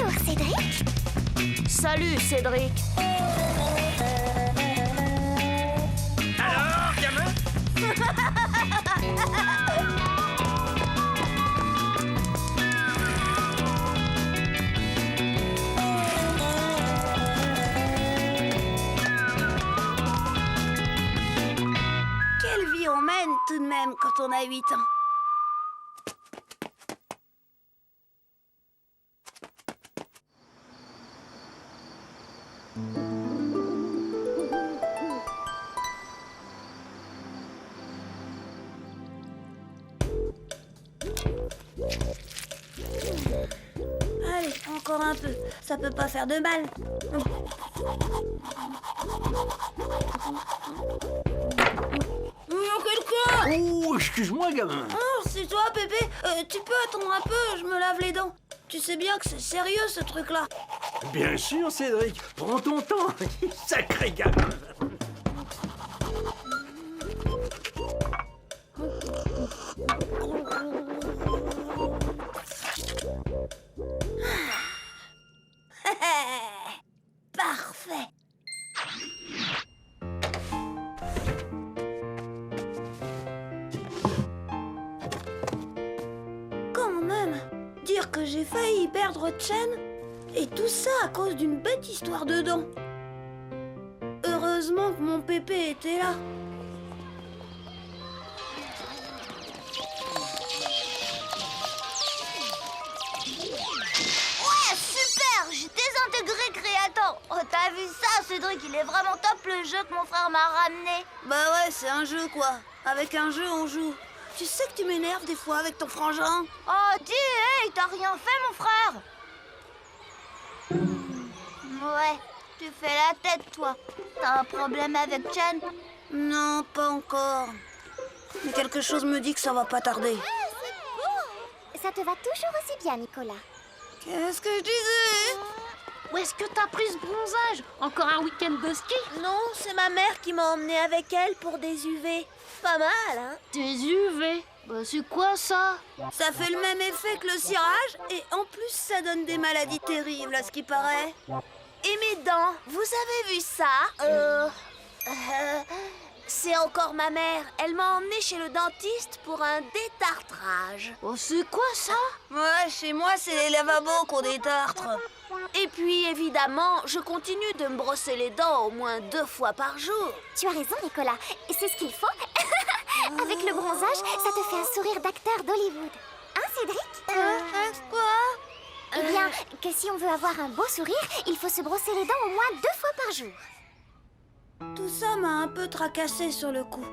Bonjour, Cédric. Salut, Cédric. Alors, gamin? Quelle vie on mène tout de même quand on a 8 ans. Allez, encore un peu. Ça peut pas faire de mal. Il y a quelqu'un! Oh, excuse-moi, gamin. Oh, c'est toi, Pépé. Tu peux attendre un peu, je me lave les dents. Tu sais bien que c'est sérieux, ce truc-là. Bien sûr, Cédric. Prends ton temps. Sacré gamin. Parfait. Quand même, dire que j'ai failli perdre Chen, et tout ça à cause d'une bête histoire de dents. Heureusement que mon Pépé était là. Ouais, super. J'ai désintégré Créator. Oh, t'as vu ça, Cédric? Il est vraiment top, le jeu que mon frère m'a ramené. Bah ouais, c'est un jeu quoi. Avec un jeu, on joue. Tu sais que tu m'énerves des fois avec ton frangin. Oh, dis, hey, t'as rien fait, mon frère? Ouais, tu fais la tête, toi. T'as un problème avec Chen? Non, pas encore. Mais quelque chose me dit que ça va pas tarder. Ça te va toujours aussi bien, Nicolas. Qu'est-ce que je disais? Où est-ce que t'as pris ce bronzage? Encore un week-end de ski? Non, c'est ma mère qui m'a emmené avec elle pour des UV. Pas mal, hein? Des UV? Bah c'est quoi ça? Ça fait le même effet que le cirage et en plus ça donne des maladies terribles à ce qui paraît. Et mes dents, vous avez vu ça? C'est encore ma mère. Elle m'a emmené chez le dentiste pour un détartrage. Oh c'est quoi ça? Ouais, chez moi c'est les lavabos qu'on détartre. Et puis évidemment, je continue de me brosser les dents au moins 2 fois par jour. Tu as raison, Nicolas. C'est ce qu'il faut. Avec le bronzage, ça te fait un sourire d'acteur d'Hollywood. Hein, Cédric? Quoi? Eh bien, que si on veut avoir un beau sourire, il faut se brosser les dents au moins 2 fois par jour. Tout ça m'a un peu tracassé sur le coup.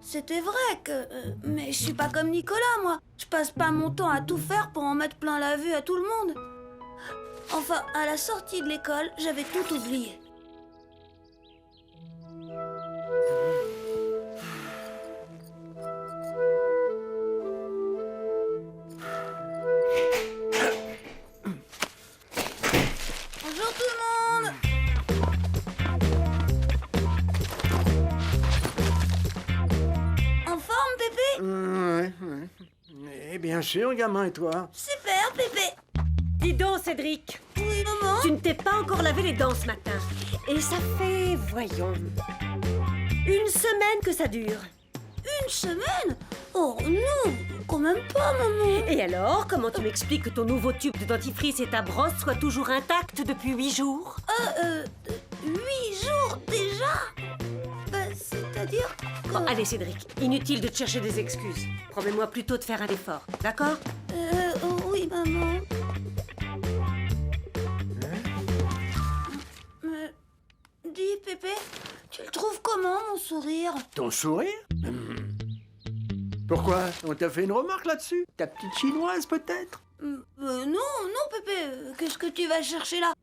C'était vrai que... mais je suis pas comme Nicolas, moi. Je passe pas mon temps à tout faire pour en mettre plein la vue à tout le monde. Enfin, à la sortie de l'école, j'avais tout oublié. Bonjour tout le monde! En forme, Pépé? Ouais. Et bien sûr, gamin, et toi? Super, Pépé! Dis donc, Cédric, Oui, maman? tu ne t'es pas encore lavé les dents ce matin. Et ça fait, voyons, 1 semaine que ça dure. Une semaine? Oh non, quand même pas, maman. Et alors, comment tu m'expliques que ton nouveau tube de dentifrice et ta brosse soient toujours intacts depuis 8 jours? 8 jours déjà? Bah, c'est-à-dire que... Bon, allez, Cédric, inutile de te chercher des excuses. Promets-moi plutôt de faire un effort, d'accord? Oui, maman. Dis, Pépé, tu le trouves comment, mon sourire? Ton sourire? Pourquoi? On t'a fait une remarque là-dessus? Ta petite chinoise, peut-être? Non, Pépé, qu'est-ce que tu vas chercher là?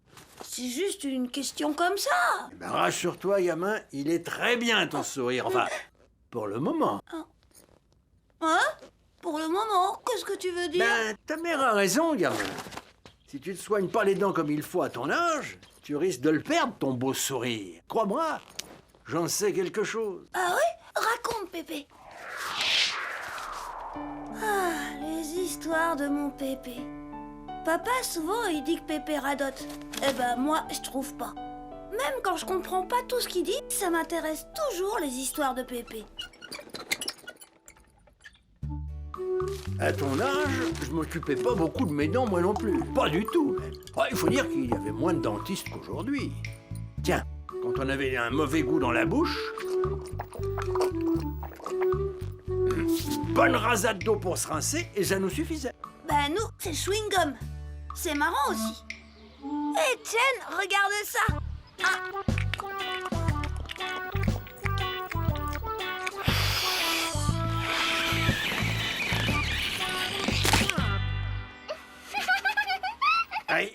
C'est juste une question comme ça. Ben, rassure-toi, gamin, il est très bien, ton sourire. Enfin, pour le moment. Hein? Pour le moment, qu'est-ce que tu veux dire? Ben, ta mère a raison, gamin. Si tu ne te soignes pas les dents comme il faut à ton âge, tu risques de le perdre, ton beau sourire. Crois-moi, j'en sais quelque chose. Ah oui? Raconte, Pépé. Ah, les histoires de mon Pépé. Papa, souvent, il dit que Pépé radote. Eh ben, moi, je trouve pas. Même quand je comprends pas tout ce qu'il dit, ça m'intéresse toujours les histoires de Pépé. À ton âge, je m'occupais pas beaucoup de mes dents, moi non plus. Pas du tout, même. Ouais, il faut dire qu'il y avait moins de dentistes qu'aujourd'hui. Tiens, quand on avait un mauvais goût dans la bouche, bonne rasade d'eau pour se rincer et ça nous suffisait. Ben, nous, c'est chewing-gum. C'est marrant aussi. Hé, Chen, regarde ça.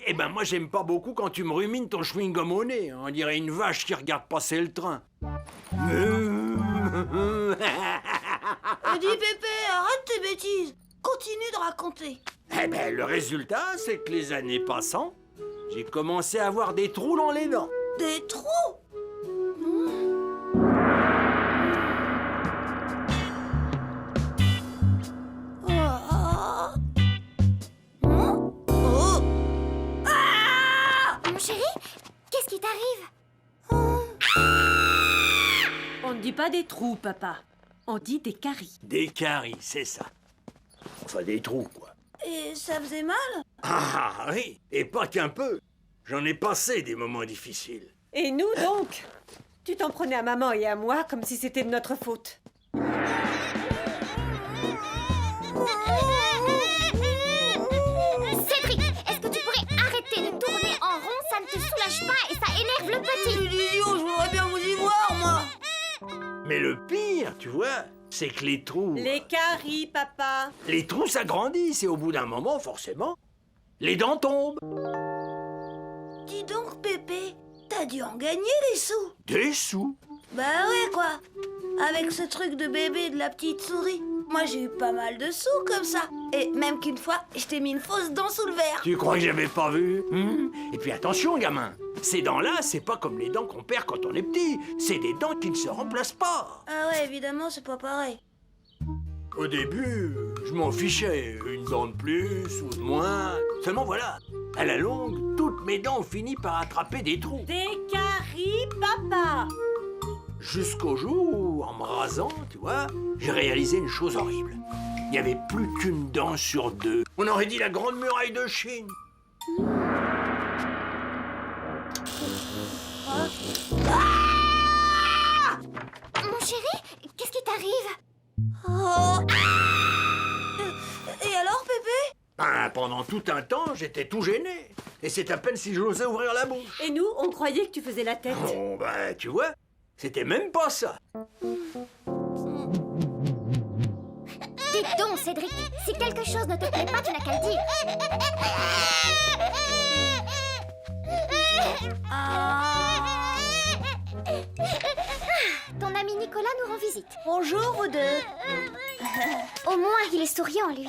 Eh ben moi j'aime pas beaucoup quand tu me rumines ton chewing-gum au nez. On dirait une vache qui regarde passer le train. Dis Pépé, arrête tes bêtises. Continue de raconter. Eh ben le résultat, c'est que les années passant, j'ai commencé à avoir des trous dans les dents. Des trous. Mon chéri, qu'est-ce qui t'arrive? On ne dit pas des trous, papa. On dit des caries. Des caries, c'est ça. Enfin des trous, quoi. Et ça faisait mal? Ah oui, et pas qu'un peu. J'en ai passé des moments difficiles. Et nous, donc? Tu t'en prenais à maman et à moi comme si c'était de notre faute. Cédric, est-ce que tu pourrais arrêter de tourner en rond? Ça ne te soulage pas et ça énerve le petit. Idiot, je voudrais bien vous y voir, moi. Mais le pire, tu vois, c'est que les trous... Les caries, papa. Les trous s'agrandissent et au bout d'un moment, forcément, les dents tombent. Dis donc, Pépé, t'as dû en gagner des sous. Des sous. Bah ouais, quoi. Avec ce truc de bébé de la petite souris. Moi, j'ai eu pas mal de sous comme ça. Et même qu'une fois, je t'ai mis une fausse dent sous le verre. Tu crois que j'avais pas vu? Et puis attention, gamin. Ces dents-là, c'est pas comme les dents qu'on perd quand on est petit. C'est des dents qui ne se remplacent pas. Ah ouais, évidemment, c'est pas pareil. Au début, je m'en fichais. Une dent de plus ou de moins. Seulement voilà, à la longue, toutes mes dents ont fini par attraper des trous. Des caries, papa. Jusqu'au jour où, en me rasant, tu vois, j'ai réalisé une chose horrible. Il n'y avait plus qu'une dent sur deux. On aurait dit la grande muraille de Chine. Mon chéri, qu'est-ce qui t'arrive? Oh. Et alors, Pépé? Ben, pendant tout un temps, j'étais tout gêné. Et c'est à peine si j'osais ouvrir la bouche. Et nous, on croyait que tu faisais la tête. Bon, ben, tu vois, c'était même pas ça. Dites donc, Cédric, si quelque chose ne te plaît pas, tu n'as qu'à le dire. Ton ami Nicolas nous rend visite. Bonjour, vous deux. Au moins, il est souriant, lui.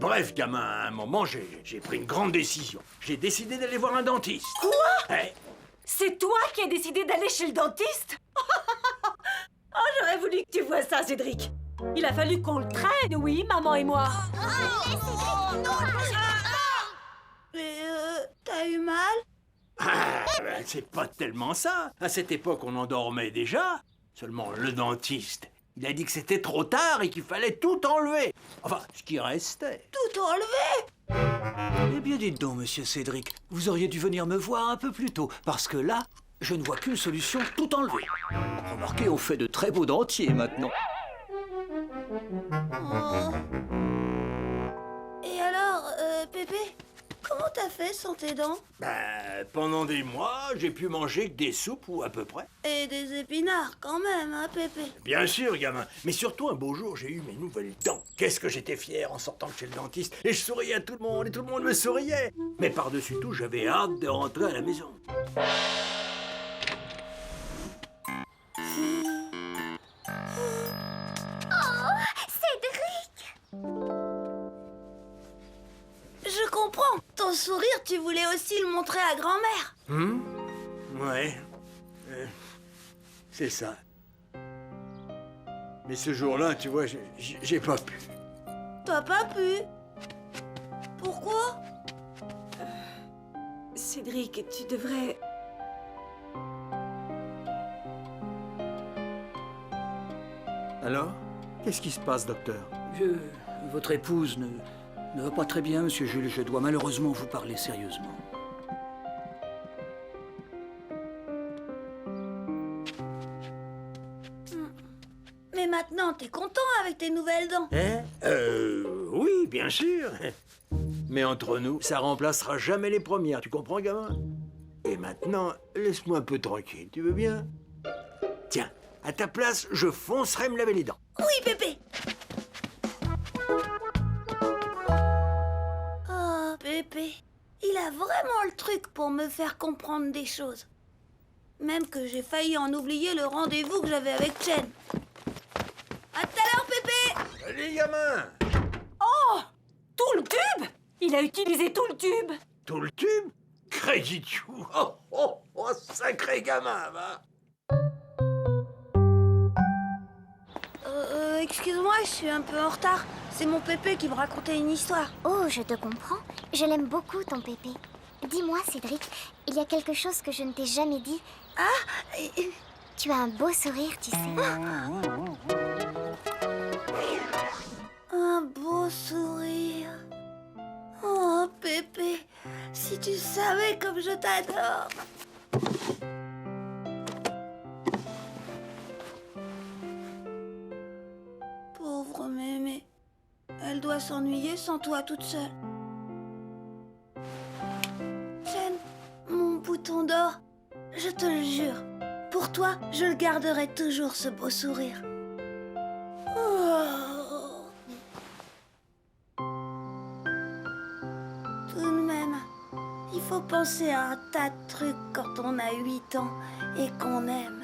Bref, gamin, à un moment, j'ai pris une grande décision. J'ai décidé d'aller voir un dentiste. Quoi? Ouais. C'est toi qui as décidé d'aller chez le dentiste? Oh, j'aurais voulu que tu vois ça, Cédric. Il a fallu qu'on le traîne, oui, maman et moi. Mais t'as eu mal? Ah, ben, c'est pas tellement ça. À cette époque, on en dormait déjà. Seulement, le dentiste, il a dit que c'était trop tard et qu'il fallait tout enlever. Enfin, ce qui restait. Tout enlevé? Eh bien, dites donc, monsieur Cédric, vous auriez dû venir me voir un peu plus tôt, parce que là, je ne vois qu'une solution, tout enlever. Remarquez, on fait de très beaux dentiers maintenant. Oh. Et alors, Pépé, comment t'as fait sans tes dents? Ben, pendant des mois, j'ai pu manger que des soupes ou à peu près. Et des épinards, quand même, hein, Pépé? Bien sûr, gamin. Mais surtout, un beau jour, j'ai eu mes nouvelles dents. Qu'est-ce que j'étais fier en sortant de chez le dentiste. Et je souriais à tout le monde, et tout le monde me souriait. Mais par-dessus tout, j'avais hâte de rentrer à la maison. Cédric! Je comprends. Ton sourire, tu voulais aussi le montrer à grand-mère. Ouais. C'est ça. Mais ce jour-là, tu vois, j'ai pas pu. T'as pas pu? Pourquoi? Cédric, tu devrais... Alors? Qu'est-ce qui se passe, docteur? Votre épouse ne va pas très bien, monsieur Jules. Je dois malheureusement vous parler sérieusement. Mais maintenant, t'es content avec tes nouvelles dents. Hein? Oui, bien sûr. Mais entre nous, ça remplacera jamais les premières, tu comprends, gamin? Et maintenant, laisse-moi un peu tranquille, tu veux bien? Tiens, à ta place, je foncerai me laver les dents. Oui, Pépé. Oh, Pépé. Il a vraiment le truc pour me faire comprendre des choses. Même que j'ai failli en oublier le rendez-vous que j'avais avec Chen. À tout à l'heure, Pépé. Allez, gamin! Tout le tube! Il a utilisé tout le tube! Tout le tube? Crazy Chou! Oh, oh, oh, sacré gamin, va! Excuse-moi, je suis un peu en retard. C'est mon Pépé qui me racontait une histoire. Oh, je te comprends. Je l'aime beaucoup, ton pépé. Dis-moi, Cédric, il y a quelque chose que je ne t'ai jamais dit. Tu as un beau sourire, tu sais. Un beau sourire. Oh, Pépé, si tu savais comme je t'adore. Pauvre Mémé. Elle doit s'ennuyer sans toi toute seule. Chen, mon bouton d'or, je te le jure. Pour toi, je le garderai toujours, ce beau sourire. Oh. Tout de même, il faut penser à un tas de trucs quand on a 8 ans et qu'on aime.